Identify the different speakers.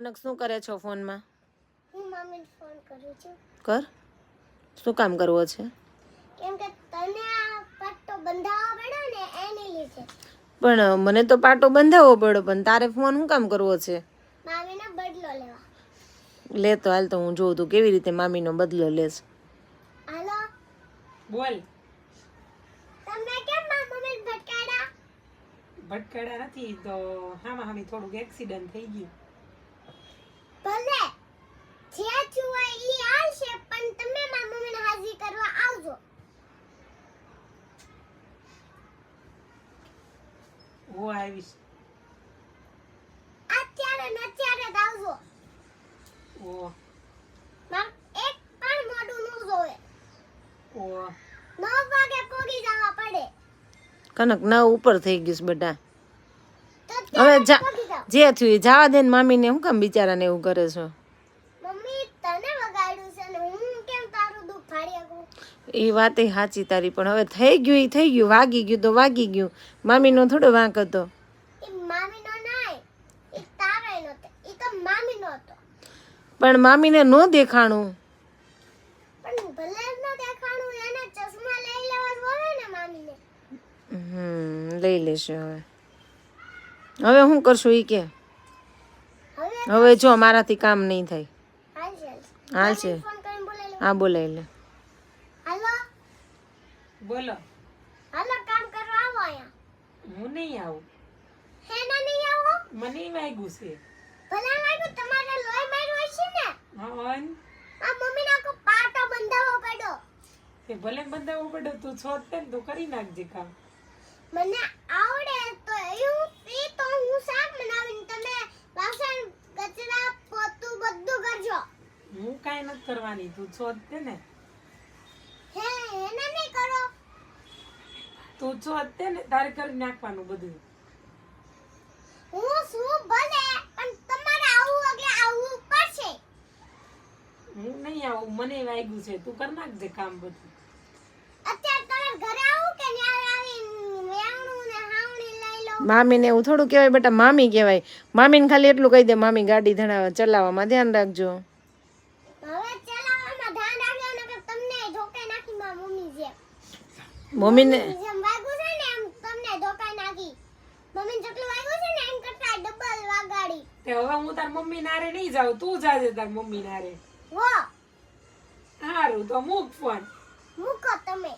Speaker 1: નક શું કરે છો ફોનમાં?
Speaker 2: હું મમ્મીને ફોન કરું છું.
Speaker 1: કર. શું કામ કરવો છે?
Speaker 2: કેમ કે તને આ પટ્ટો બંધાવવો પડ્યો ને એની લીધે.
Speaker 1: પણ મને તો પાટો બંધાવવો પડ્યો, પણ તારે ફોન શું કામ કરવો છે?
Speaker 2: મામીનો બદલો લેવા.
Speaker 1: લે તો હાલ, તો હું જોઉં તું કેવી રીતે મામીનો બદલો લેશ.
Speaker 2: હાલો.
Speaker 3: બોલ.
Speaker 2: તમે કેમ મમ્મીને ભટકાડા?
Speaker 3: ભટકાડા નથી તો હામી થોડુંક એક્સિડન્ટ થઈ ગયું.
Speaker 2: ભલે જે છુઆ ઈ હાલશે, પણ તમે મમ્મીને હાજરી કરવા આવજો.
Speaker 3: હું આવીશ.
Speaker 2: અત્યારે જ આવજો.
Speaker 3: ઓ
Speaker 2: એક પણ મોડું ન જોવે.
Speaker 3: ઓ
Speaker 2: 9 વાગે પોગી જવા પડે.
Speaker 1: કનક ના ઉપર થઈ ગયું બેટા.
Speaker 2: તો
Speaker 1: હવે
Speaker 2: પોગી જાવ.
Speaker 1: જે થયું એ જવા દે ને. મામીને શું કામ બિચારાને એવું કરે છો?
Speaker 2: મમ્મી તને વગાડ્યું છે ને હું કેમ તારું દુઃખ ફાડી શકું?
Speaker 1: એ વાત એ સાચી તારી, પણ હવે થઈ ગયું એ થઈ ગયું. વાગી ગયું તો વાગી ગયું. મામીનો થોડો વાંક હતો.
Speaker 2: એ મામીનો નાય, એ તારો નતો, એ તો મામીનો હતો.
Speaker 1: પણ મામીને ન દેખાણું.
Speaker 2: પણ ભલે જ ન દેખાણું, એને ચશ્મા લઈ લેવા જોવે ને મામીને.
Speaker 1: લઈ લેશે હવે. હવે શું કરશું એ કે?
Speaker 2: હવે
Speaker 1: હવે જો મારાથી કામ નહીં થાય. હાલશે.
Speaker 2: ફોન કરીને બોલાવી લો.
Speaker 1: હા, બોલાવી લે.
Speaker 2: હાલો.
Speaker 3: બોલો.
Speaker 2: હાલો, કામ કરવા આવો અહીંયા.
Speaker 3: હું નહીં આવું.
Speaker 2: હેના નહીં આવો?
Speaker 3: મને વાગ્યું છે.
Speaker 2: ભલે વાગ્યું, તમારે લોહી માર્યું હશે ને?
Speaker 3: હા
Speaker 2: આ મમ્મીને આખો પાટો બંધાવવો પડ્યો.
Speaker 3: તે ભલે બંધાવવો પડ્યો, તું છોડ દે ને તો કરી નાખજે કામ.
Speaker 2: મને આવડે તો એ તો હું શાક બનાવીને તમે વાસણ કચરા પોતું બધું કરજો.
Speaker 3: હું કાંઈ નથી કરવાની, તું છોડ દે ને.
Speaker 2: હે એને નહીં કરો.
Speaker 3: તું છોડ દે ને, તારે કરી નાખવાનું બધું.
Speaker 2: હું શું ભલે, પણ તમારે આવું એટલે આવવું પડશે.
Speaker 3: હું નહીં આવું, મને વાગ્યું છે. તું કરી નાખજે કામ બધું.
Speaker 2: અત્યારે તમારે ઘરે આવું કે ન્યા આવીને વેણું ને હાવણી લઈ લો.
Speaker 1: મામીને એવું થોડું કહેવાય બેટા, મામી કહેવાય. મામીને ખાલી એટલું કહી દે, મામી ગાડી ચલાવવામાં ધ્યાન રાખજો.
Speaker 2: હવે ચલાવવામાં ધ્યાન રાખજો ને કે તમને ધોકે નાખી માં મમ્મી જેમ.
Speaker 1: મમ્મીને
Speaker 2: જેમ વાગ્યું છે ને એમ તમને ધોકા નાખી. મમ્મીને જેટલું વાગ્યું છે ને એમ કરતા ડબલ વાગાડી.
Speaker 3: તે હવે હું તાર મમ્મી નારે નહીં જાઉં, તું જાજે તાર મમ્મી નારે.
Speaker 2: હો
Speaker 3: સારું તો મૂક ફોન.
Speaker 2: મૂકો તમે.